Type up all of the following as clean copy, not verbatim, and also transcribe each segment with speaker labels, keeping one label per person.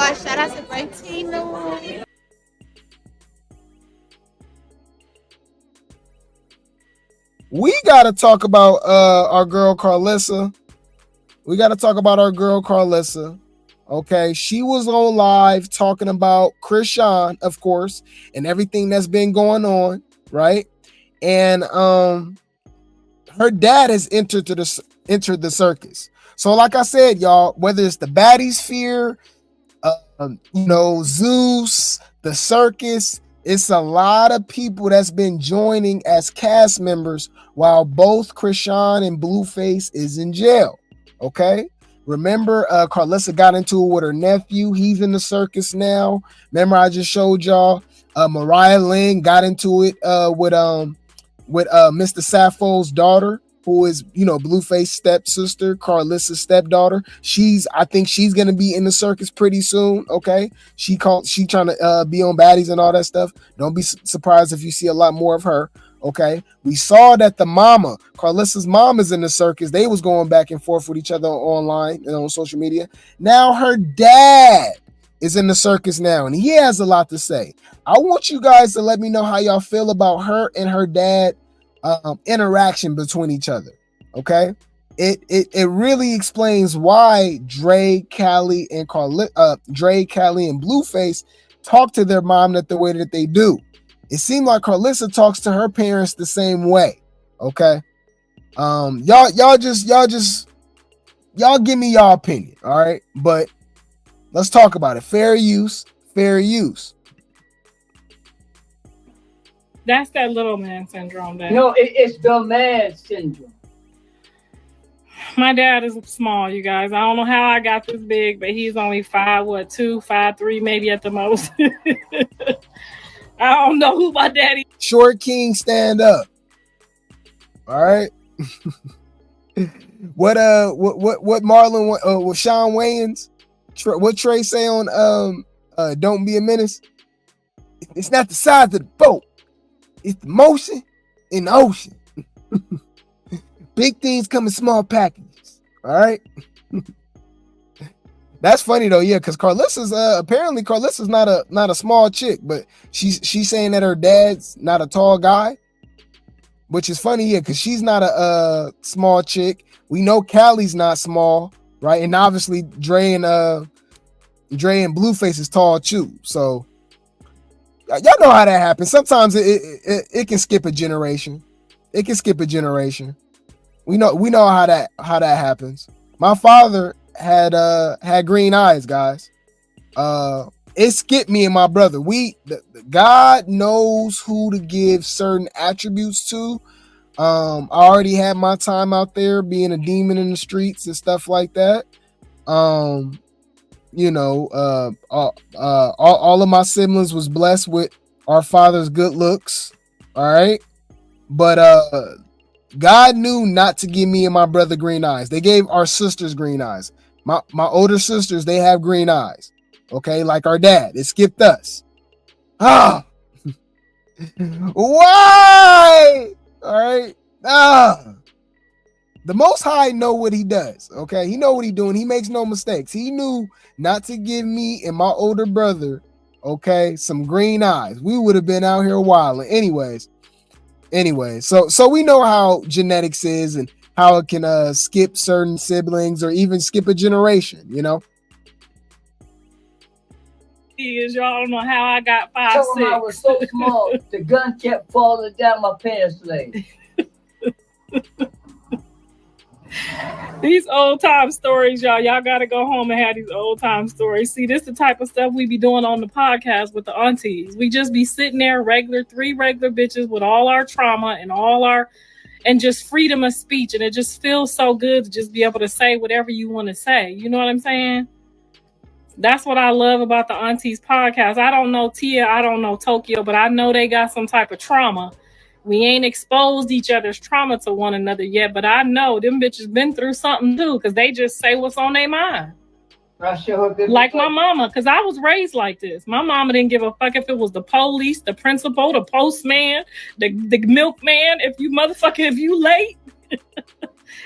Speaker 1: y'all. Shout out to Tina.
Speaker 2: We gotta talk about our girl Karlissa. We gotta talk about our girl Karlissa. Okay, she was on live talking about Chrisean, of course, and everything that's been going on, right? And her dad has entered the circus. So, like I said, y'all, whether it's the Baddies fear, Zeus, the circus, it's a lot of people that's been joining as cast members while both Chrisean and Blueface is in jail. Okay. Remember, Karlissa got into it with her nephew. He's in the circus now. Remember, I just showed y'all. Mariah Lynn got into it with Mr. Sappho's daughter, who is Blueface stepsister, Karlissa's stepdaughter. I think she's gonna be in the circus pretty soon. Okay, she trying to be on Baddies and all that stuff. Don't be surprised if you see a lot more of her. Okay, we saw that the mama, Karlissa's mom, is in the circus. They was going back and forth with each other online and on social media. Now her dad is in the circus now, and he has a lot to say. I want you guys to let me know how y'all feel about her and her dad interaction between each other. Okay, it really explains why Dre, Kali, and Blueface talk to their mom the way that they do. It seemed like Karlissa talks to her parents the same way. Okay, y'all give me y'all opinion. All right, but let's talk about it. Fair use.
Speaker 3: That's that little man syndrome.
Speaker 4: No, it's the man syndrome.
Speaker 3: My dad is small, you guys. I don't know how I got this big, but he's only 5'2", 5'3", maybe at the most. I don't know who my daddy.
Speaker 2: Short King, stand up. All right. What Marlon? What Sean Wayans? What Trey say on Don't Be a Menace? It's not the size of the boat. It's the motion in the ocean. Big things come in small packages. All right. That's funny though, yeah, because Karlissa's apparently Karlissa's not a small chick, but she's saying that her dad's not a tall guy, which is funny, yeah, because she's not a small chick. We know Callie's not small, right? And obviously Dre and Blueface is tall too. So y'all know how that happens. Sometimes it can skip a generation. It can skip a generation. We know how that happens. My father had green eyes, guys. It skipped me and my brother. God knows who to give certain attributes to. I already had my time out there being a demon in the streets and stuff like that. All of my siblings was blessed with our father's good looks. All right. But God knew not to give me and my brother green eyes. They gave our sisters green eyes. My older sisters, they have green eyes. Okay, like our dad. It skipped us. Ah. Why? All right. The Most High know what he does. Okay, he know what he's doing. He makes no mistakes. He knew not to give me and my older brother, okay, some green eyes. We would have been out here wilding. Anyways, so we know how genetics is and how it can skip certain siblings or even skip a generation,
Speaker 3: Y'all don't know how I got 5'6".
Speaker 4: I was so small, the gun kept falling down my pants leg.
Speaker 3: These old time stories, y'all gotta go home and have these old time stories. See, this is the type of stuff we be doing on the podcast with the aunties. We just be sitting there, three regular bitches with all our trauma and just freedom of speech, and it just feels so good to just be able to say whatever you want to say. You know what I'm saying? That's what I love about the Aunties podcast. I don't know Tia, I don't know Tokyo, but I know they got some type of trauma. We ain't exposed each other's trauma to one another yet, but I know them bitches been through something too, because they just say what's on their mind. Like my mama, because I was raised like this. My mama didn't give a fuck if it was the police, the principal, the postman, the milkman. If you late,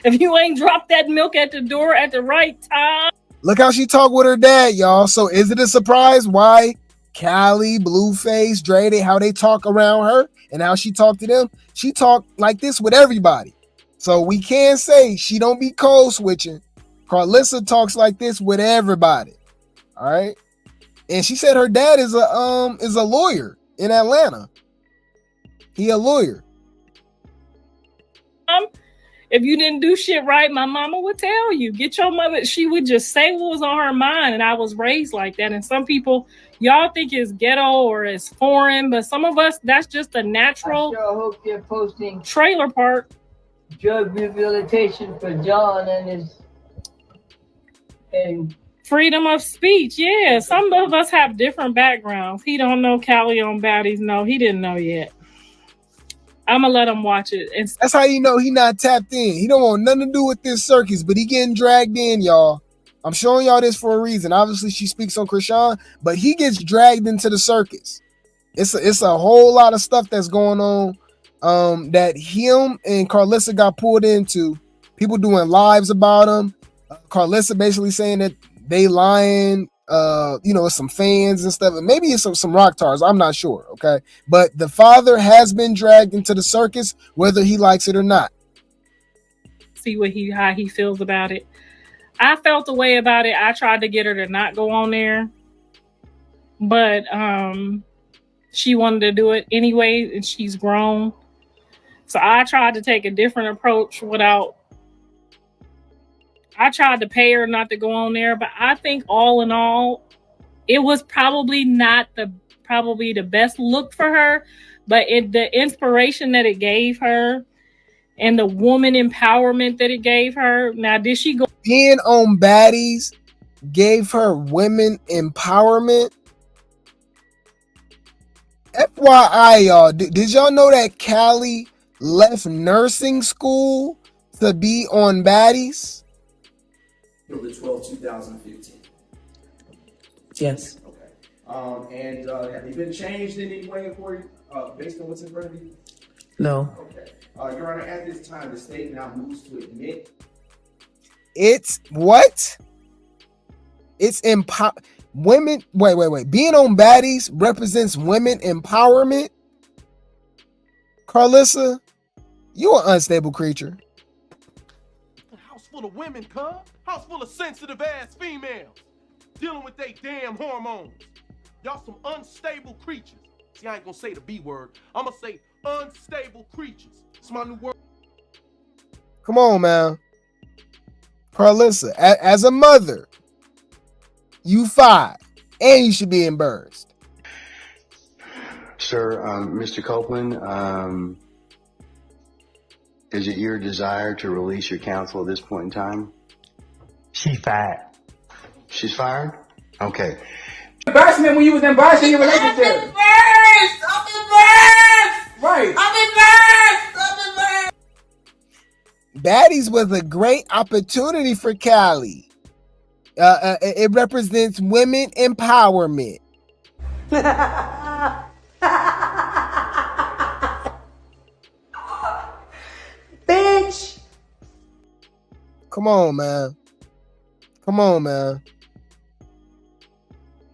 Speaker 3: if you ain't dropped that milk at the door at the right time.
Speaker 2: Look how she talked with her dad, y'all. So is it a surprise why Kali, Blueface, Dre, how they talk around her and how she talked to them? She talked like this with everybody. So we can't say she don't be code switching. Karlissa talks like this with everybody. All right. And she said her dad is a lawyer in Atlanta. He a lawyer.
Speaker 3: If you didn't do shit right, my mama would tell you. Get your mother. She would just say what was on her mind. And I was raised like that. And some people, y'all think it's ghetto or it's foreign, but some of us, that's just a natural.
Speaker 4: I sure hope they're posting
Speaker 3: trailer park
Speaker 4: drug rehabilitation for John and
Speaker 3: freedom of speech. Yeah, some of us have different backgrounds. He don't know Kali on Baddies. No, he didn't know yet. I'm gonna let him watch it.
Speaker 2: That's how you know he not tapped in. He don't want nothing to do with this circus, but he getting dragged in, y'all. I'm showing y'all this for a reason. Obviously, she speaks on Chrisean, but he gets dragged into the circus. It's a whole lot of stuff that's going on that him and Karlissa got pulled into. People doing lives about him. Karlissa basically saying that they lying. Some fans and stuff, and maybe it's some rock tars. I'm not sure. Okay, but the father has been dragged into the circus, whether he likes it or not.
Speaker 3: See how he feels about it. I felt the way about it. I tried to get her to not go on there, but she wanted to do it anyway, and she's grown. So I tried to take a different approach I tried to pay her not to go on there, but I think all in all, it was probably not the best look for her, but the inspiration that it gave her and the woman empowerment that it gave her. Now, did she go?
Speaker 2: Being on Baddies gave her women empowerment. FYI, y'all, did y'all know that Kali left nursing school to be on Baddies?
Speaker 5: October 12, 2015.
Speaker 6: Yes.
Speaker 5: Okay. And have they been changed in any way for you, based on what's in front of you?
Speaker 6: No.
Speaker 5: Okay. Your Honor, at this time, the state now moves to admit.
Speaker 2: It's what? It's women. Wait. Being on Baddies represents women empowerment. Karlissa, you an unstable creature.
Speaker 7: House full of women, cuz. House full of sensitive ass females dealing with they damn hormones. Y'all some unstable creatures. See, I ain't gonna say the B word. I'm gonna say unstable creatures. It's my new word.
Speaker 2: Come on, man. Karlissa, as a mother, you 5, and you should be embarrassed.
Speaker 8: Sir, Mr. Copeland, is it your desire to release your counsel at this point in time?
Speaker 6: She fired.
Speaker 8: She's fired? Okay.
Speaker 9: Embarrassment when you was embarrassing your relationship. I'm embarrassed. Right. I'm embarrassed.
Speaker 2: Baddies was a great opportunity for Kali. It represents women empowerment.
Speaker 6: Bitch.
Speaker 2: Come on, man.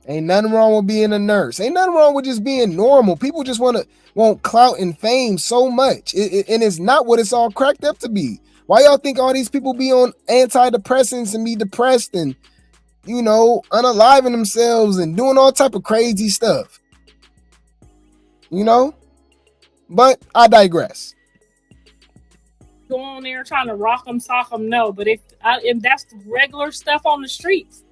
Speaker 2: Ain't nothing wrong with being a nurse. Ain't nothing wrong with just being normal. People just want clout and fame so much. And it's not what it's all cracked up to be. Why y'all think all these people be on antidepressants and be depressed and, unaliving themselves and doing all type of crazy stuff? But I digress.
Speaker 3: Go on there trying to rock them, sock them, no. But if that's regular stuff on the streets,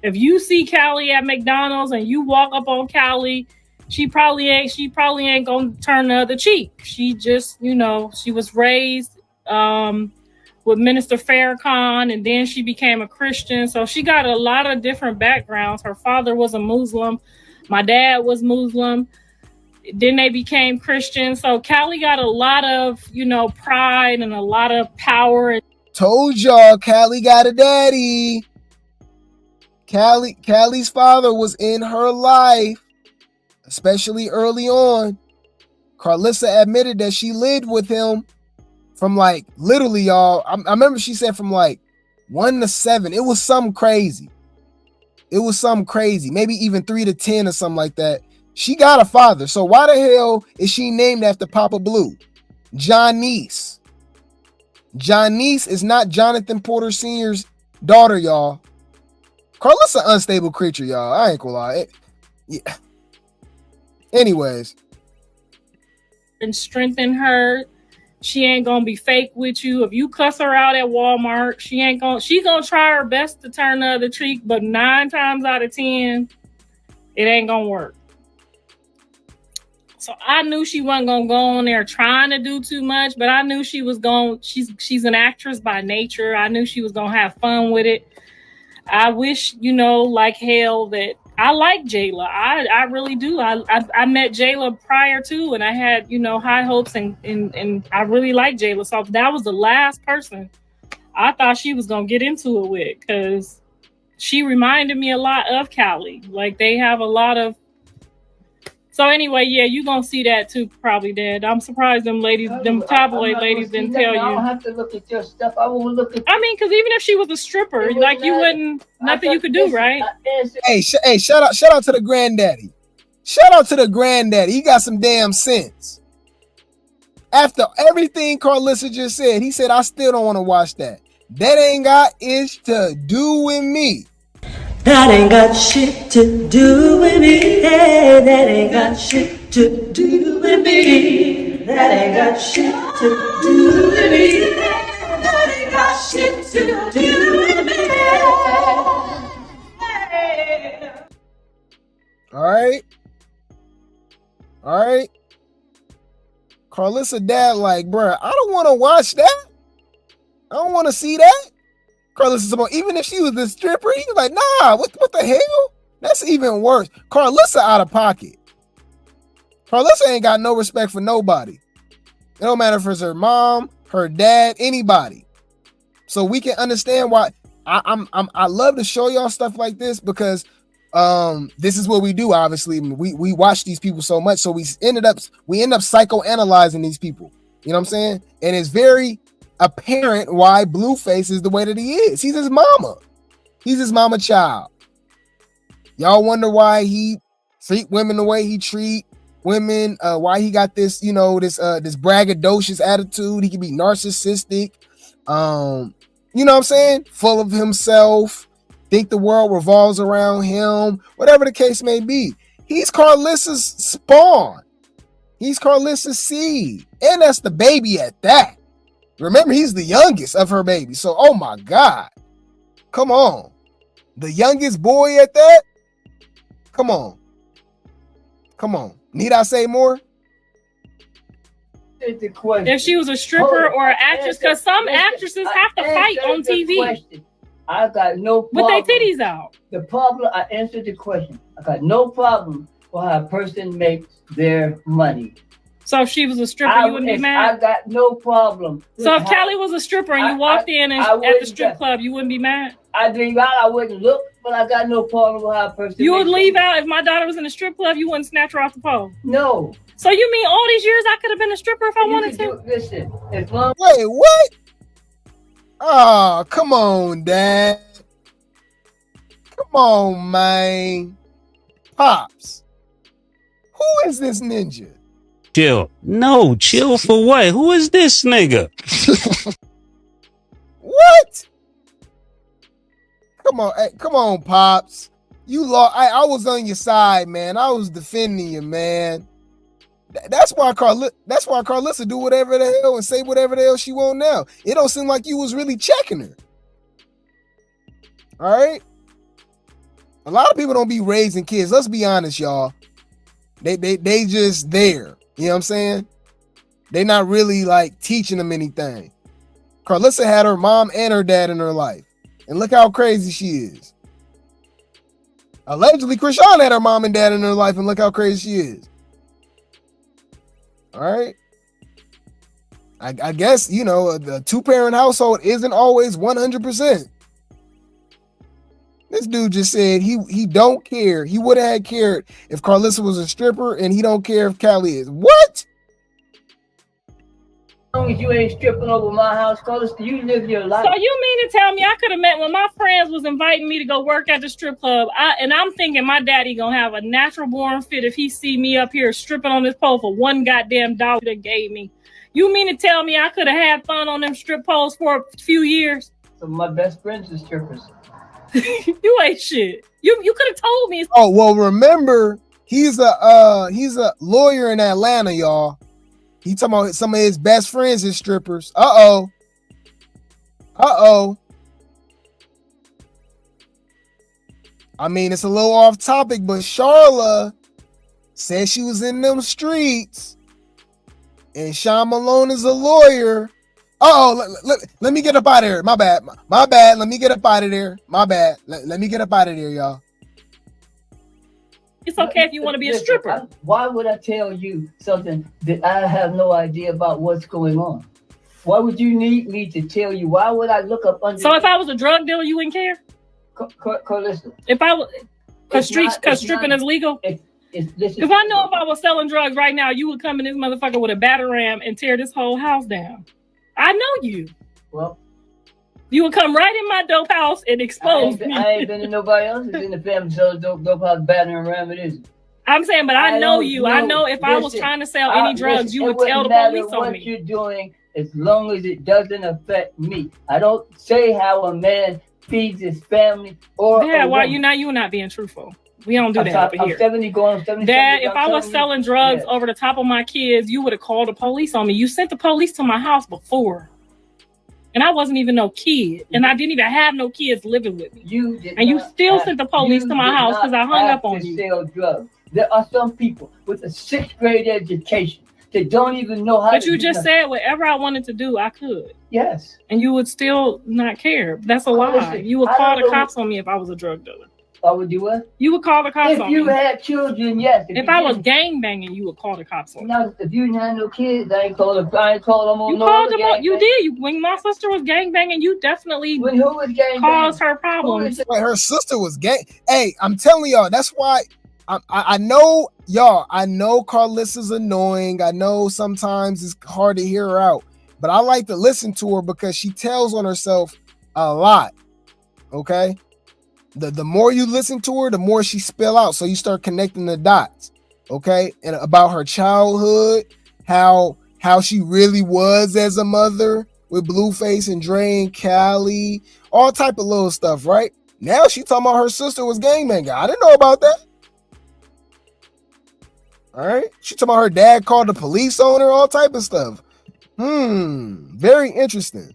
Speaker 3: if you see Kali at McDonald's and you walk up on Kali, she probably ain't gonna turn the other cheek. She just, she was raised with Minister Farrakhan, and then she became a Christian. So she got a lot of different backgrounds. Her father was a Muslim. My dad was Muslim. Then they became Christian. So Kali got a lot of, pride and a lot of power.
Speaker 2: Told y'all Kali got a daddy. Kali's father was in her life, especially early on. Karlissa admitted that she lived with him from literally, y'all. I remember she said from 1 to 7. It was something crazy. It was something crazy, maybe even 3 to 10 or something like that. She got a father. So why the hell is she named after Papa Blue? Johnnice. Johnnice is not Jonathan Porter Sr.'s daughter, y'all. Karlissa unstable creature, y'all. I ain't gonna lie. Yeah. Anyways.
Speaker 3: And strengthen her. She ain't gonna be fake with you. If you cuss her out at Walmart, she gonna try her best to turn the other cheek, but 9 times out of 10, it ain't gonna work. So I knew she wasn't gonna go on there trying to do too much, but I knew she was going. She's an actress by nature. I knew she was gonna have fun with it. I wish, like hell, that I like Jayla. I really do. I met Jayla prior to, and I had, high hopes, and I really like Jayla. So that was the last person I thought she was gonna get into it with, because she reminded me a lot of Kali. Like, they have a lot of. So anyway, yeah, you gonna see that too, probably, Dad. I'm surprised them tabloid ladies didn't tell you.
Speaker 4: I don't have to look at your stuff. I won't look at.
Speaker 3: I mean, because even if she was a stripper, like, you wouldn't, nothing you could do, right?
Speaker 2: Hey, shout out to the granddaddy. Shout out to the granddaddy. He got some damn sense. After everything Karlissa just said, he said, I still don't want to watch that. That ain't got ish to do with me.
Speaker 6: That ain't got shit to do with me. Hey, that ain't got shit to do with me. That ain't got shit to do with me. That ain't got shit to do with me.
Speaker 2: All right. Karlissa dad like, bruh, I don't want to watch that. I don't want to see that. Karlissa's about, even if she was the stripper, he was like, nah, what the hell? That's even worse. Karlissa out of pocket. Karlissa ain't got no respect for nobody. It don't matter if it's her mom, her dad, anybody. So we can understand why I love to show y'all stuff like this, because this is what we do. Obviously, we watch these people so much, so we end up psychoanalyzing these people. You know what I'm saying? And it's very apparent why Blueface is the way that he is. He's his mama. He's his mama child. Y'all wonder why he treat women the way he treat women, why he got this, this braggadocious attitude. He can be narcissistic, you know what I'm saying? Full of himself, think the world revolves around him, whatever the case may be. He's Karlissa's spawn. He's Karlissa's seed. And that's the baby at that. Remember, he's the youngest of her baby. So, oh my God. Come on. The youngest boy at that? Come on. Need I say more?
Speaker 3: If she was a stripper or an actress, because some actresses have to fight on TV.
Speaker 4: I got no problem.
Speaker 3: With their titties out.
Speaker 4: The problem, I answered the question. I got no problem for how a person makes their money.
Speaker 3: So if she was a stripper, you wouldn't be mad?
Speaker 4: I got no problem.
Speaker 3: So if Kali was a stripper and you walked in at the strip club, you wouldn't be mad?
Speaker 4: I'd leave out, I wouldn't look, but I got no problem with how a person
Speaker 3: You would leave out if my daughter was in a strip club, you wouldn't snatch her off the pole?
Speaker 4: No.
Speaker 3: So you mean all these years I could have been a stripper if I wanted to?
Speaker 4: Listen,
Speaker 2: wait, what? Oh, come on, Dad. Come on, man. Pops. Who is this ninja?
Speaker 10: Chill. No, chill for what? Who is this nigga?
Speaker 2: What? Come on, Pops. You lost. I was on your side, man. I was defending you, man. That's why Karlissa do whatever the hell and say whatever the hell she want now. It don't seem like you was really checking her. All right? A lot of people don't be raising kids. Let's be honest, y'all. They just there. You know what I'm saying? They not really like teaching them anything. Karlissa had her mom and her dad in her life. And look how crazy she is. Allegedly, Chrisean had her mom and dad in her life, and look how crazy she is. All right? I guess, the two-parent household isn't always 100%. This dude just said he don't care. He would have had cared if Karlissa was a stripper, and he don't care if Kali is. What?
Speaker 4: long as you ain't stripping over my house, Karlissa, you live your life.
Speaker 3: So you mean to tell me I could have met when my friends was inviting me to go work at the strip club, and I'm thinking my daddy gonna have a natural born fit if he see me up here stripping on this pole for one goddamn dollar that gave me. You mean to tell me I could have had fun on them strip poles for a few years?
Speaker 4: Some of my best friends are strippers.
Speaker 3: You ain't shit. You could have told me.
Speaker 2: Oh, well, remember, he's a lawyer in Atlanta, y'all. He talking about some of his best friends is strippers. Uh-oh. I mean, it's a little off topic, but Charla said she was in them streets, and Sean Malone is a lawyer. Let me get up out of here. My bad. Let me get up out of there. My bad. Let me get up out of there, y'all.
Speaker 3: It's okay if you want to be a stripper.
Speaker 4: Why would I tell you something that I have no idea about what's going on? Why would you need me to tell you? Why would I look up under?
Speaker 3: So if I was a drug dealer, you wouldn't care?
Speaker 4: Karlissa.
Speaker 3: If I was, because stripping is legal. Because I know if I was selling drugs right now, you would come in this motherfucker with a batter ram and tear this whole house down. I know you.
Speaker 4: Well,
Speaker 3: you would come right in my dope house and expose me.
Speaker 4: I ain't been to nobody else's in the family, so dope house battering ram it is.
Speaker 3: I'm saying, but I know you. I know if I was trying to sell any drugs, you would tell the police on me.
Speaker 4: What you're doing, as long as it doesn't affect me. I don't say how a man feeds his family or.
Speaker 3: Yeah, why you're not being truthful. We don't do that over here.
Speaker 4: 70 going 70.
Speaker 3: Dad, if I was selling drugs over the top of my kids, you would have called the police on me. You sent the police to my house before. And I wasn't even no kid. And I didn't even have no kids living with me. You still sent the police to my house because I hung up on you.
Speaker 4: Sell drugs. There are some people with a 6th grade education that don't even know how to do.
Speaker 3: But you just said whatever I wanted to do, I could.
Speaker 4: Yes.
Speaker 3: And you would still not care. That's a lie. You would call the cops on me if I was a drug dealer.
Speaker 4: I would do what?
Speaker 3: You would call the cops on me.
Speaker 4: If you had children, yes.
Speaker 3: If I was gang banging, you would call the cops on me.
Speaker 4: Now, if you didn't have no kids, I ain't called them on
Speaker 3: you
Speaker 4: no
Speaker 3: called them
Speaker 4: on.
Speaker 3: You did. When my sister was gang banging, you definitely caused her problems.
Speaker 2: Wait, her sister was gang. Hey, I'm telling y'all, that's why I know y'all. I know Karlissa's annoying. I know sometimes it's hard to hear her out, but I like to listen to her because she tells on herself a lot. Okay. The more you listen to her, the more she spill out. So you start connecting the dots, okay? And about her childhood, how she really was as a mother with Blueface and Dre and Cali, all type of little stuff, right? Now she talking about her sister was gangbanging. I didn't know about that. All right? She talking about her dad called the police on her, all type of stuff. Very interesting.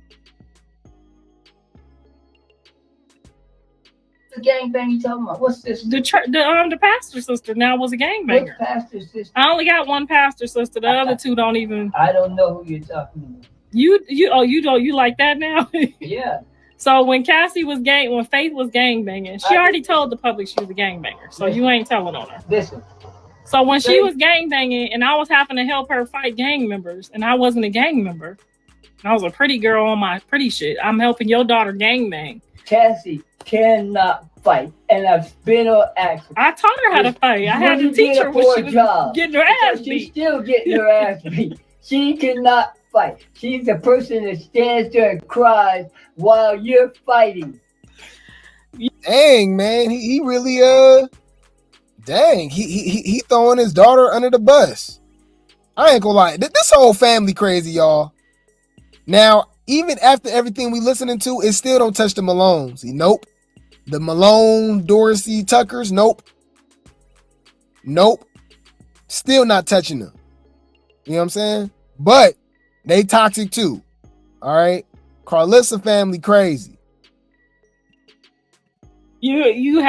Speaker 4: Gangbang you talking about? What's this?
Speaker 3: The pastor sister now was a gangbanger.
Speaker 4: What pastor sister?
Speaker 3: I only got one pastor sister. The other two don't even.
Speaker 4: I don't know who you're talking about.
Speaker 3: You like that now?
Speaker 4: Yeah.
Speaker 3: So when Faith was gangbanging, she already told the public she was a gangbanger. So you ain't telling on her.
Speaker 4: Listen.
Speaker 3: So when she was gangbanging and I was having to help her fight gang members and I wasn't a gang member, I was a pretty girl on my pretty shit. I'm helping your daughter gangbang.
Speaker 4: Cassie cannot fight, and I've been her accident.
Speaker 3: I taught her how to fight. I had to teach her when she was getting her ass beat.
Speaker 4: She's still getting her ass beat. She cannot fight. She's the person that stands there and cries while you're fighting.
Speaker 2: Dang, man, he really dang, he throwing his daughter under the bus. I ain't gonna lie, this whole family crazy, y'all. Now, even after everything we listening to, it still don't touch the Malones. Nope. The Malone, Dorsey, Tuckers, nope. Still not touching them. You know what I'm saying? But they toxic too. All right. Karlissa family crazy.
Speaker 3: You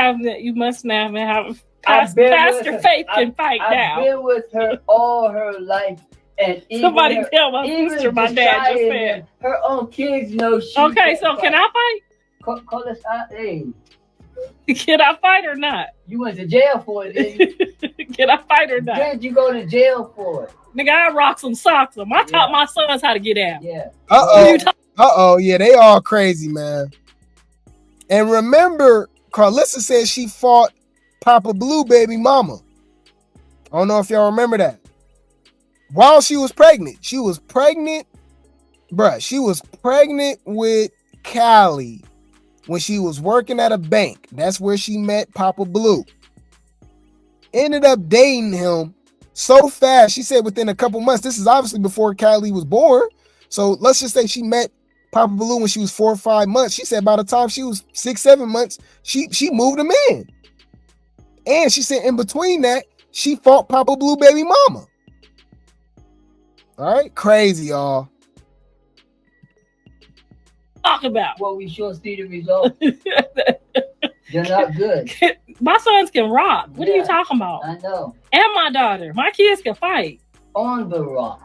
Speaker 3: must now have Pastor Faith can fight now.
Speaker 4: I've been with her all her life. And
Speaker 3: somebody tell my sister, my dad just said.
Speaker 4: Her own kids know she.
Speaker 3: Okay, so can I fight?
Speaker 4: Call us out. Hey.
Speaker 3: Can I fight or not?
Speaker 4: You went to jail for it, didn't you?
Speaker 3: Can I fight or not?
Speaker 4: Did you go to jail for it?
Speaker 3: Nigga, I rock some socks them. I taught my sons how to get out.
Speaker 4: Yeah.
Speaker 2: Yeah, they all crazy, man. And remember, Karlissa said she fought Papa Blue baby mama. I don't know if y'all remember that. While she was pregnant Bruh, she was pregnant with Callie when she was working at a bank. That's where she met Papa Blue. Ended up dating him so fast. She said within a couple months. This is obviously before Callie was born. So let's just say she met Papa Blue when she was 4 or 5 months. She said by the time she was 6, 7 months, she moved him in. And she said in between that, she fought Papa Blue baby mama. All right, crazy, y'all.
Speaker 3: Talk about.
Speaker 4: Well, we sure see the results. They're not good.
Speaker 3: My sons can rock. What are you talking about?
Speaker 4: I know.
Speaker 3: And my daughter. My kids can fight.
Speaker 4: On the rock.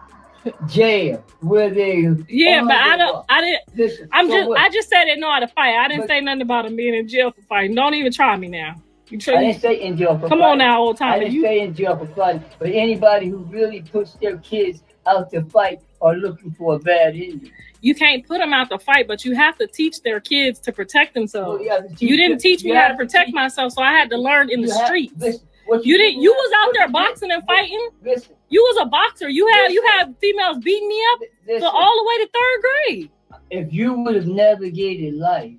Speaker 4: Jail. Where they
Speaker 3: but I didn't
Speaker 4: listen,
Speaker 3: I just said they know how to fight. I didn't say nothing about them being in jail for fighting. Don't even try me now.
Speaker 4: I didn't say in jail for
Speaker 3: Come
Speaker 4: fighting.
Speaker 3: on now, old time.
Speaker 4: I didn't say in jail for fighting. But anybody who really puts their kids out to fight are looking for a bad ending.
Speaker 3: You can't put them out to fight, but you have to teach their kids to protect themselves. You didn't teach me how to protect myself, so I had to learn in the streets. You was out there boxing and fighting.
Speaker 4: Listen.
Speaker 3: You was a boxer. You had females beating me up so all the way to 3rd grade.
Speaker 4: If you would have navigated life.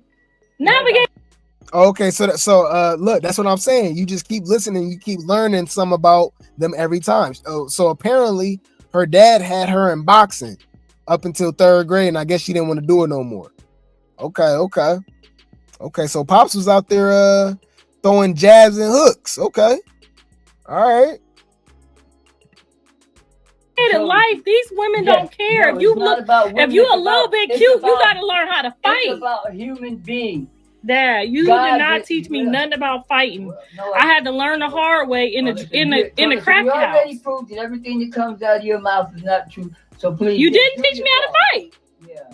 Speaker 2: Okay, so look, that's what I'm saying. You just keep listening, you keep learning some about them every time. So apparently her dad had her in boxing up until 3rd grade, and I guess she didn't want to do it no more. Okay. So Pops was out there throwing jabs and hooks. Okay. All right.
Speaker 3: In life, these women don't care.
Speaker 4: No,
Speaker 3: if you a little bit cute, you gotta learn how to fight.
Speaker 4: It's about a human being.
Speaker 3: Dad, you did not teach me nothing about fighting. I had to learn the hard way in the crack house.
Speaker 4: You already proved that everything that comes out of your mouth is not true. So please.
Speaker 3: You didn't teach me how to fight.
Speaker 4: Yeah.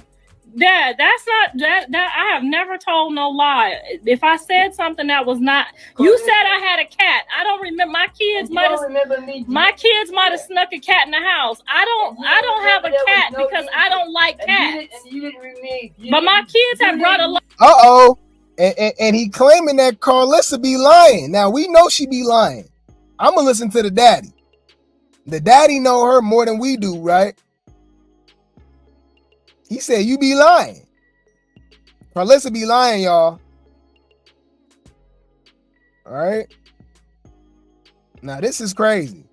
Speaker 3: Dad, that's not that I have never told no lie. If I said something that was not, you said I had a cat. I don't remember. My kids might have snuck a cat in the house. I don't have a cat because I don't like cats. But my kids have brought a lot.
Speaker 2: And he claiming that Karlissa be lying. Now we know she be lying. I'm gonna listen to the daddy. The daddy know her more than we do, right? He said you be lying. Karlissa be lying, y'all. All right. Now this is crazy.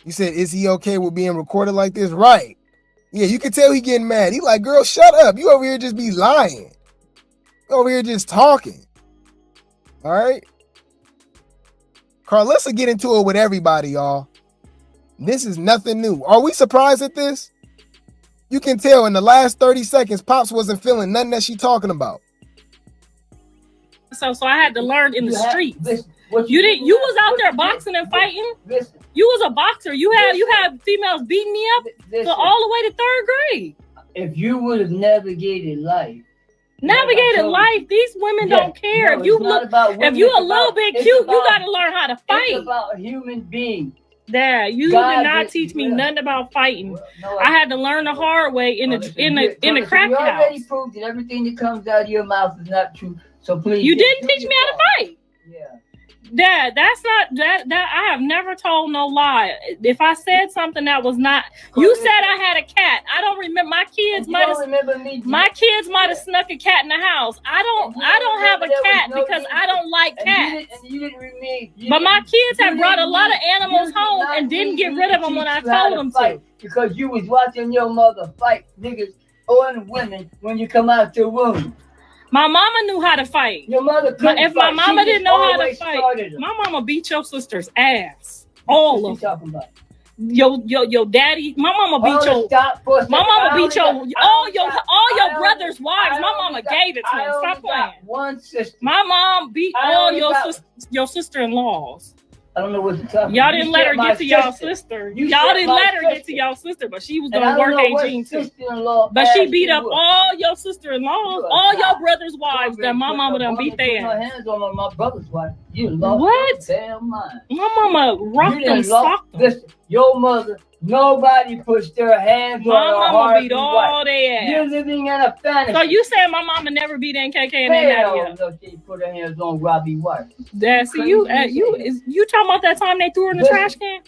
Speaker 2: You said, is he okay with being recorded like this? Right. Yeah, you can tell he getting mad. He like, girl, shut up. You over here just be lying. You over here just talking. All right. Karlissa get into it with everybody, y'all. This is nothing new. Are we surprised at this? You can tell in the last 30 seconds, Pops wasn't feeling nothing that she talking about.
Speaker 3: So I had to learn in the streets. You was out there boxing and fighting. You was a boxer. You had females beating me up so all the way to 3rd grade.
Speaker 4: If you would have navigated life.
Speaker 3: These women don't care. If you a little bit cute, you gotta learn how to fight.
Speaker 4: It's about a human being.
Speaker 3: Dad, you did not teach me nothing about fighting. I had to learn the hard way in the crack house. You
Speaker 4: already proved that everything that comes out of your mouth is not true. So please.
Speaker 3: You didn't teach me how to fight.
Speaker 4: Yeah.
Speaker 3: Dad, that's not that I have never told no lie. If I said something that was not, you said I had a cat. I don't remember. My kids might have snuck a cat in the house. I don't have a cat because I don't like cats. But my kids have brought a lot of animals home and didn't get rid of them when I told them to.
Speaker 4: Because you was watching your mother fight niggas and women when you come out your womb.
Speaker 3: My mama knew how to fight.
Speaker 4: Your mother couldn't
Speaker 3: If my mama didn't know how to fight, my mama beat your sister's ass. All of them. Your daddy, my mama beat your all your brothers' wives. My mama gave it to him. Stop playing.
Speaker 4: One sister.
Speaker 3: My mom beat all your sister-in-laws.
Speaker 4: I don't know what you're talking about.
Speaker 3: Y'all didn't let her get to y'all sister. Y'all didn't let her get to y'all sister, but she was gonna work 18 too. But she beat up all your sister-in-laws, all your brothers' wives that my mama done beat their ass.
Speaker 4: My hands on my brother's wife. You lost
Speaker 3: What?
Speaker 4: your damn mind.
Speaker 3: My mama rocked them, socked them.
Speaker 4: Listen, your mother, nobody puts their hands
Speaker 3: My
Speaker 4: on her
Speaker 3: mama
Speaker 4: heart.
Speaker 3: beat all they ass.
Speaker 4: You're living in a fantasy.
Speaker 3: So you saying my mama never beat NKK and they
Speaker 4: Hell no, she put her hands on Robbie White.
Speaker 3: That's you talking about that time they threw her in the trash can?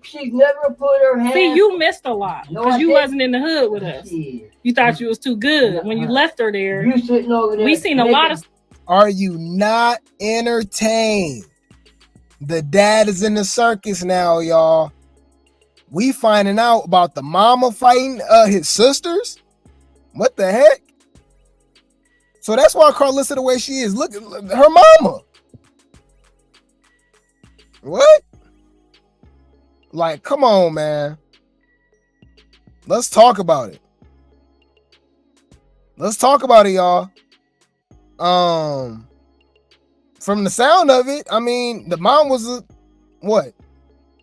Speaker 4: She's never put her hands.
Speaker 3: See, you missed a lot because you wasn't in the hood with us.
Speaker 4: Yeah.
Speaker 3: You thought you was too good when you left her there.
Speaker 4: You sitting over there.
Speaker 3: We seen a lot of.
Speaker 2: Are you not entertained? The dad is in the circus now, y'all. We finding out about the mama fighting his sisters. What the heck? So that's why Karlissa the way she is. Look at her mama. What? Like, come on, man. Let's talk about it. Let's talk about it, y'all. From the sound of it, I mean, the mom was what?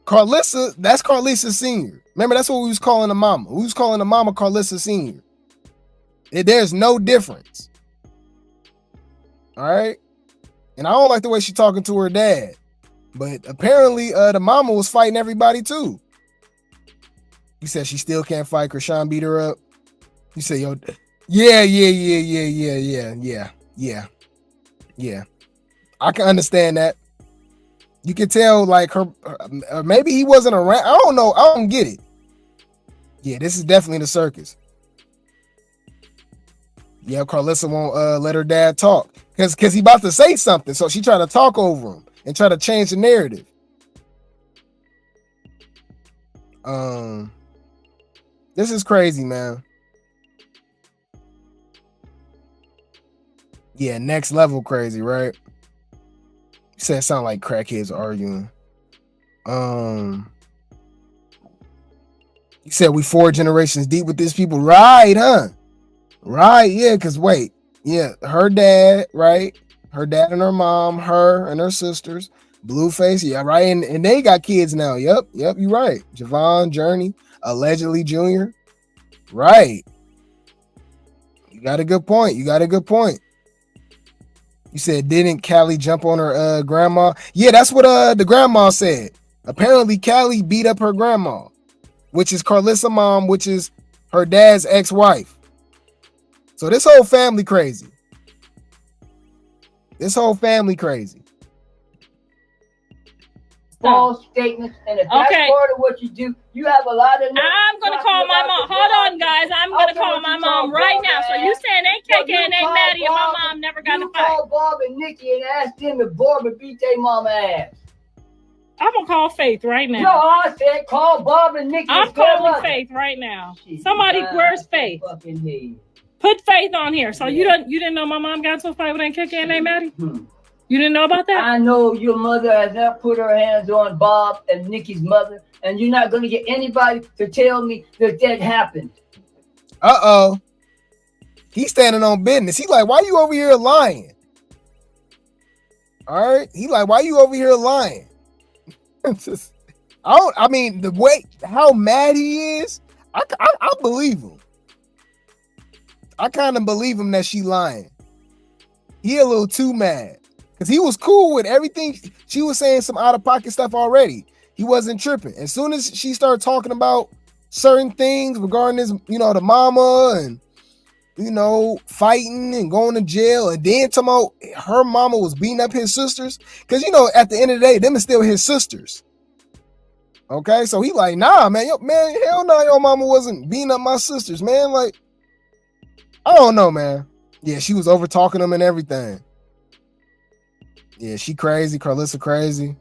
Speaker 2: Karlissa, that's Karlissa Senior. Remember, that's what we was calling the mama. We was calling the mama Karlissa Senior. There's no difference. All right. And I don't like the way she's talking to her dad. But apparently, the mama was fighting everybody too. You said she still can't fight. Chrisean beat her up. You say, yo, yeah. I can understand that. You can tell, like, her maybe he wasn't around. I don't know. I don't get it. Yeah, this is definitely the circus. Yeah, Karlissa won't let her dad talk because he about to say something. So she tried to talk over him and try to change the narrative. This is crazy, man. Yeah, next level crazy, right? You said it sound like crackheads arguing. You said we 4 generations deep with these people, right? Huh? Right? Yeah. Cause wait, yeah, her dad, right? Her dad and her mom, her and her sisters, Blueface, yeah, right. And they got kids now. Yep, you're right. Javon, Journey, allegedly Junior, right? You got a good point. You said, didn't Callie jump on her grandma? Yeah, that's what the grandma said. Apparently, Callie beat up her grandma, which is Karlissa mom, which is her dad's ex-wife. So this whole family crazy.
Speaker 4: False statements, and if that's part of what you do, you have a lot of.
Speaker 3: I'm gonna call my mom. Hold on, guys. I'm gonna call my mom right now. So you saying KK and Maddie and my mom never got to fight?
Speaker 4: Call Bob and Nikki and ask them if Barbara beat their mama ass.
Speaker 3: I'm gonna call Faith right now.
Speaker 4: No, I said call Bob and Nikki.
Speaker 3: I'm calling Faith right now. Somebody, where's Faith? Put Faith on here. So you didn't know my mom got into a fight with KK and Maddie? You didn't know about that?
Speaker 4: I know your mother has not put her hands on Bob and Nikki's mother, and you're not going to get anybody to tell me that happened.
Speaker 2: Uh-oh. He's standing on business. He like, why you over here lying? All right? He like, why you over here lying? I mean, the way, how mad he is, I believe him. I kind of believe him that she lying. He a little too mad. Because he was cool with everything. She was saying some out-of-pocket stuff already. He wasn't tripping. As soon as she started talking about certain things regarding his, the mama and, fighting and going to jail, and then talking about her mama was beating up his sisters. Because, at the end of the day, them is still his sisters. Okay? So he like, nah, man. Hell no, your mama wasn't beating up my sisters, man. Like, I don't know, man. Yeah, she was over-talking them and everything. Yeah, she crazy. Karlissa crazy.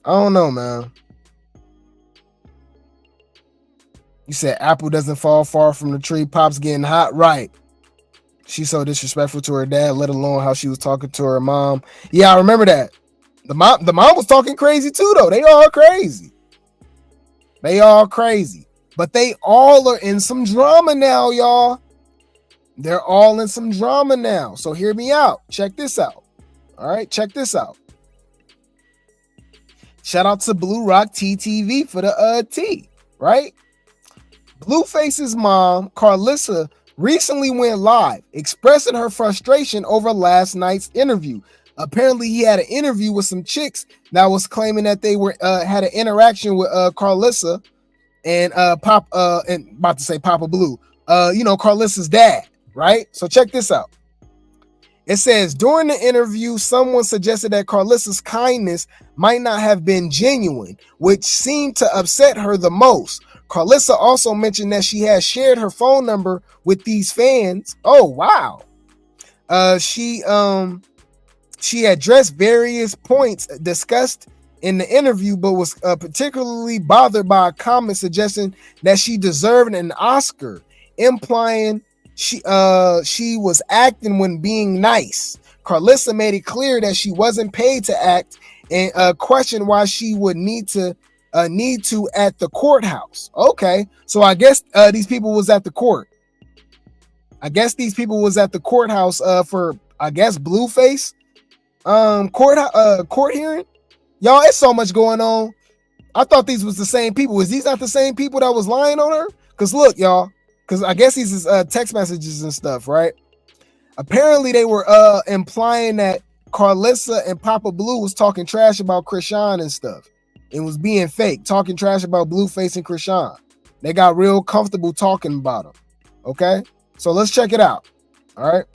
Speaker 2: I don't know, man. You said apple doesn't fall far from the tree. Pop's getting hot. Right. She's so disrespectful to her dad, let alone how she was talking to her mom. Yeah, I remember that. The mom was talking crazy too, though. They all crazy. But they all are in some drama now, y'all. They're all in some drama now. So hear me out. Check this out. All right, check this out. Shout out to Blue Rock TTV for the T, right? Blueface's mom, Karlissa, recently went live expressing her frustration over last night's interview. Apparently, he had an interview with some chicks that was claiming that they were had an interaction with Karlissa and about to say Papa Blue, Karlissa's dad, right? So check this out. It says, during the interview, someone suggested that Karlissa's kindness might not have been genuine, which seemed to upset her the most. Karlissa also mentioned that she had shared her phone number with these fans. Oh, wow. She addressed various points discussed in the interview, but was particularly bothered by a comment suggesting that she deserved an Oscar, implying she was acting when being nice. Karlissa made it clear that she wasn't paid to act and questioned why she would need to at the courthouse. Okay, so I guess these people was at the court. I guess these people was at the courthouse for Blueface court hearing. Y'all, it's so much going on. I thought these was the same people. Is these not the same people that was lying on her? Because look, y'all. Because I guess these is text messages and stuff, right? Apparently, they were implying that Karlissa and Papa Blue was talking trash about Chrisean and stuff. It was being fake, talking trash about Blueface and Chrisean. They got real comfortable talking about them. Okay? So let's check it out. All right?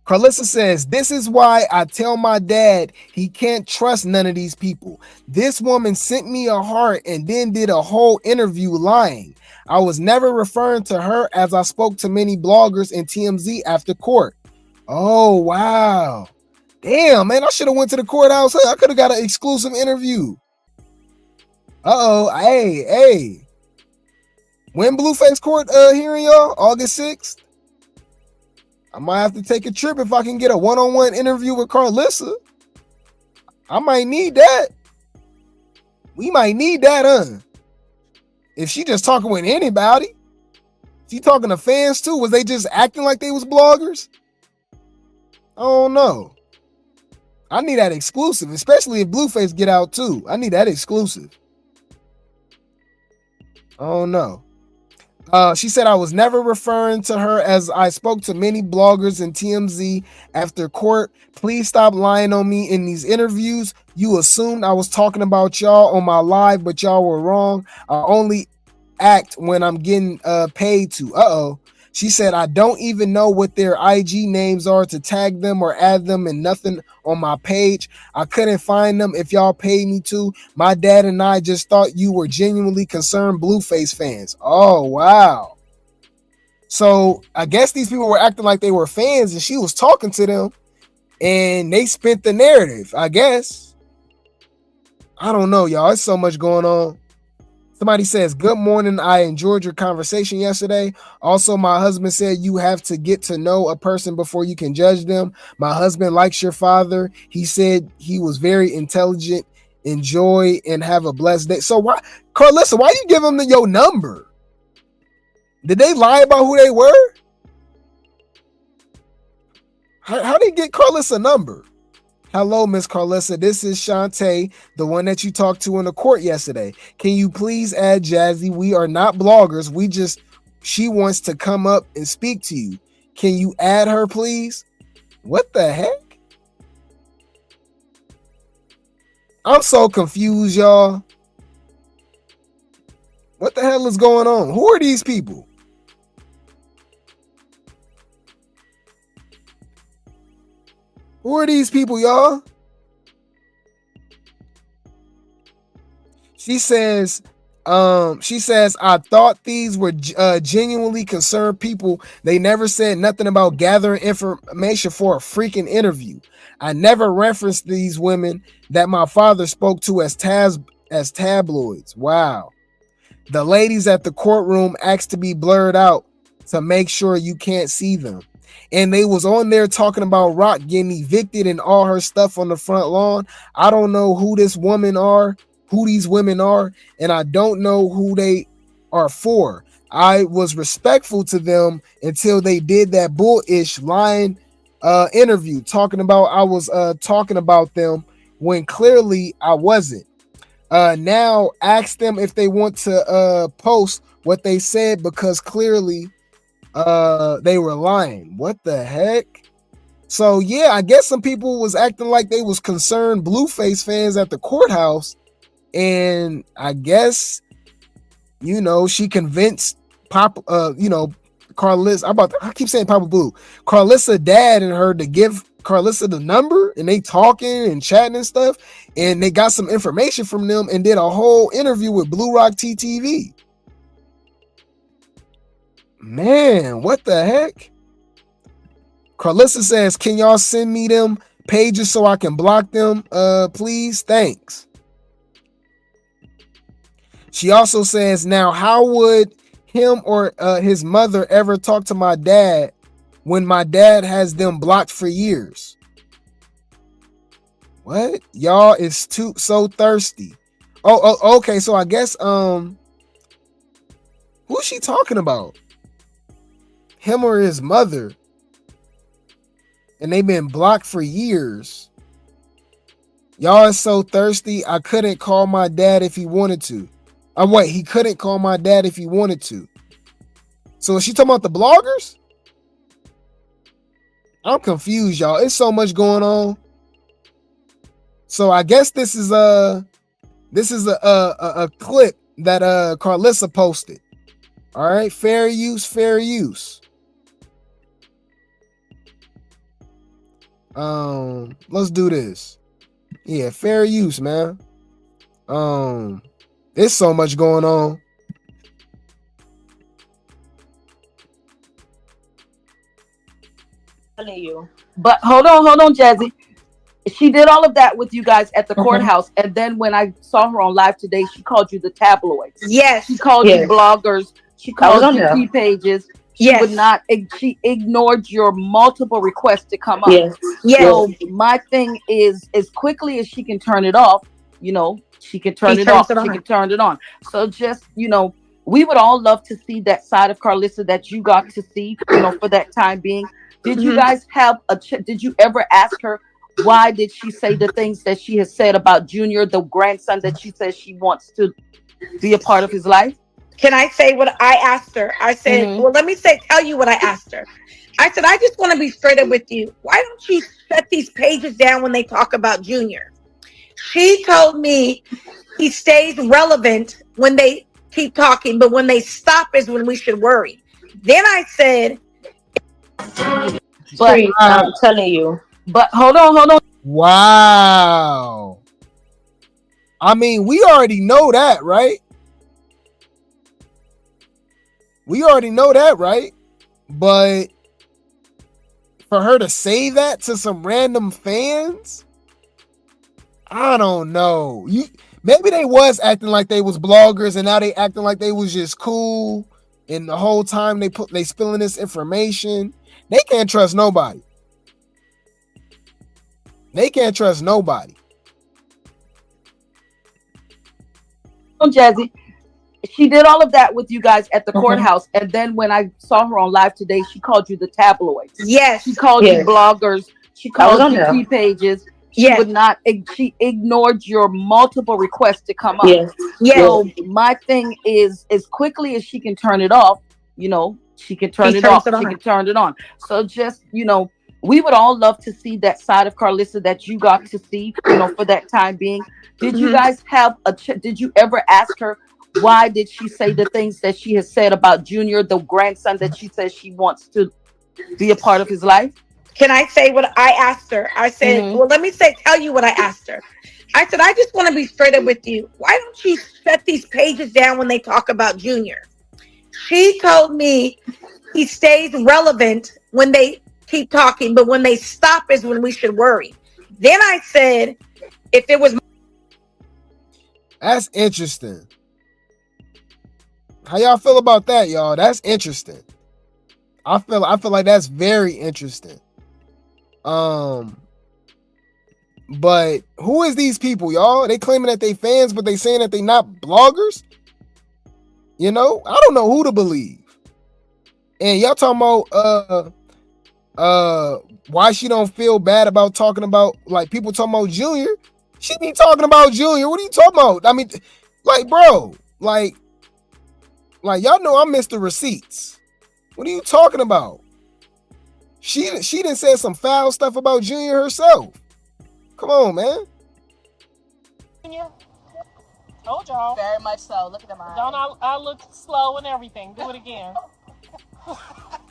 Speaker 2: Karlissa says, this is why I tell my dad he can't trust none of these people. This woman sent me a heart and then did a whole interview lying. I was never referring to her as I spoke to many bloggers in TMZ after court. Oh, wow. Damn, man, I should have went to the courthouse. I could have got an exclusive interview. Uh-oh, hey. When Blueface court hearing, y'all? August 6th? I might have to take a trip if I can get a one-on-one interview with Karlissa. I might need that. We might need that, huh? If she just talking with anybody, she talking to fans too. Was they just acting like they was bloggers? I don't know. I need that exclusive, especially if Blueface get out too. I need that exclusive. I don't know. She said, I was never referring to her as I spoke to many bloggers in TMZ after court. Please stop lying on me in these interviews. You assumed I was talking about y'all on my live, but y'all were wrong. I only act when I'm getting paid to. Uh-oh. She said, I don't even know what their IG names are to tag them or add them and nothing on my page. I couldn't find them if y'all paid me to. My dad and I just thought you were genuinely concerned Blueface fans. Oh, wow. So I guess these people were acting like they were fans and she was talking to them and they spent the narrative, I guess. I don't know, y'all. It's so much going on. Somebody says, good morning. I enjoyed your conversation yesterday. Also, my husband said you have to get to know a person before you can judge them. My husband likes your father. He said he was very intelligent. Enjoy and have a blessed day. So why, Karlissa, why you give him your number? Did they lie about who they were? How did they get Karlissa number? Hello, Miss Karlissa. This is Shantae, the one that you talked to in the court yesterday. Can you please add Jazzy? We are not bloggers. She wants to come up and speak to you. Can you add her, please? What the heck? I'm so confused, y'all. What the hell is going on? Who are these people? Who are these people, y'all? She says, I thought these were genuinely concerned people. They never said nothing about gathering information for a freaking interview. I never referenced these women that my father spoke to as tabloids. Wow. The ladies at the courtroom asked to be blurred out to make sure you can't see them. And they was on there talking about Rock getting evicted and all her stuff on the front lawn. I don't know who these women are, and I don't know who they are for. I was respectful to them until they did that bullish lying interview talking about I was talking about them when clearly I wasn't. Now ask them if they want to post what they said because clearly they were lying. What the heck? So yeah, I guess some people was acting like they was concerned Blueface fans at the courthouse, and I guess, you know, she convinced Karlissa. I keep saying Papa Blue. Karlissa dad and her to give Karlissa the number, and they talking and chatting and stuff, and they got some information from them and did a whole interview with Blue Rock TTV. Man, what the heck? Karlissa says, can y'all send me them pages so I can block them? Please, thanks. She also says, now how would him or his mother ever talk to my dad when my dad has them blocked for years? What? Y'all is so thirsty. Oh, okay. So I guess who's she talking about? Him or his mother? And they've been blocked for years. Y'all is so thirsty. I couldn't call my dad if he wanted to. Wait, he couldn't call my dad if he wanted to. So is she talking about the bloggers? I'm confused, y'all. It's so much going on. So I guess this is a clip that Karlissa posted. All right, fair use, fair use. Let's do this. Yeah, fair use, man. There's so much going on.
Speaker 11: You. But hold on, Jazzy. She did all of that with you guys at the courthouse, and then when I saw her on live today, she called you the tabloids.
Speaker 12: Yes.
Speaker 11: She called you bloggers. She called you T pages. She would not. She ignored your multiple requests to come up.
Speaker 12: Yes.
Speaker 11: So my thing is, as quickly as she can turn it off, you know, she can turn it off. She can turn it on. So just, you know, we would all love to see that side of Karlissa that you got to see, you know, for that time being. Did you guys have did you ever ask her why did she say the things that she has said about Junior, the grandson that she says she wants to be a part of his life?
Speaker 12: Can I say what I asked her? I said, well, let me tell you what I asked her. I said, I just want to be straight up with you. Why don't you shut these pages down when they talk about Junior? She told me he stays relevant when they keep talking, but when they stop is when we should worry. Then I said,
Speaker 11: but I'm telling you. But hold on.
Speaker 2: Wow. I mean, we already know that, right? We already know that, right? But for her to say that to some random fans, I don't know. Maybe they was acting like they was bloggers, and now they acting like they was just cool. And the whole time they spilling this information, they can't trust nobody. They can't trust nobody.
Speaker 11: Jazzy, she did all of that with you guys at the courthouse, and then when I saw her on live today, she called you the tabloids.
Speaker 12: Yes.
Speaker 11: She called you bloggers. She called you T pages. She would not. She ignored your multiple requests to come up. So my thing is, as quickly as she can turn it off, you know, she can turn it off. She can turn it on. So just, you know, we would all love to see that side of Karlissa that you got to see, you know, for that time being. Did you guys have did you ever ask her why did she say the things that she has said about Junior, the grandson that she says she wants to be a part of his life?
Speaker 12: Can I say what I asked her? I said, well, let me tell you what I asked her. I said, I just want to be straight up with you. Why don't you shut these pages down when they talk about Junior? She told me he stays relevant when they keep talking, but when they stop is when we should worry. Then I said, if it was...
Speaker 2: That's interesting. How y'all feel about that, y'all? That's interesting. I feel like that's very interesting. But who is these people, y'all? They claiming that they fans, but they saying that they not bloggers. You know, I don't know who to believe. And y'all talking about why she don't feel bad about talking about, like, people talking about Junior. She be talking about Junior. What are you talking about? I mean, like, bro, like y'all know I'm Mr. Receipts. What are you talking about? She done said some foul stuff about Junior herself. Come on, man.
Speaker 3: Junior, told y'all.
Speaker 1: Very much so. Look at them eyes.
Speaker 3: Don't I look slow and everything. Do it again. For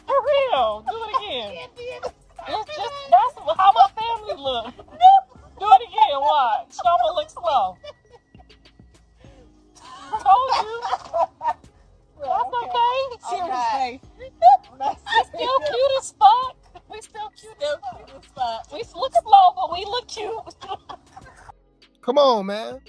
Speaker 3: real. Do it again. It's just, that's how my family look. Do it again. Watch. I'ma look slow. Told you. That's okay.
Speaker 1: Seriously.
Speaker 3: We still cute as fuck. We still cute as fuck. We look slow, but we look cute.
Speaker 2: Come on, man.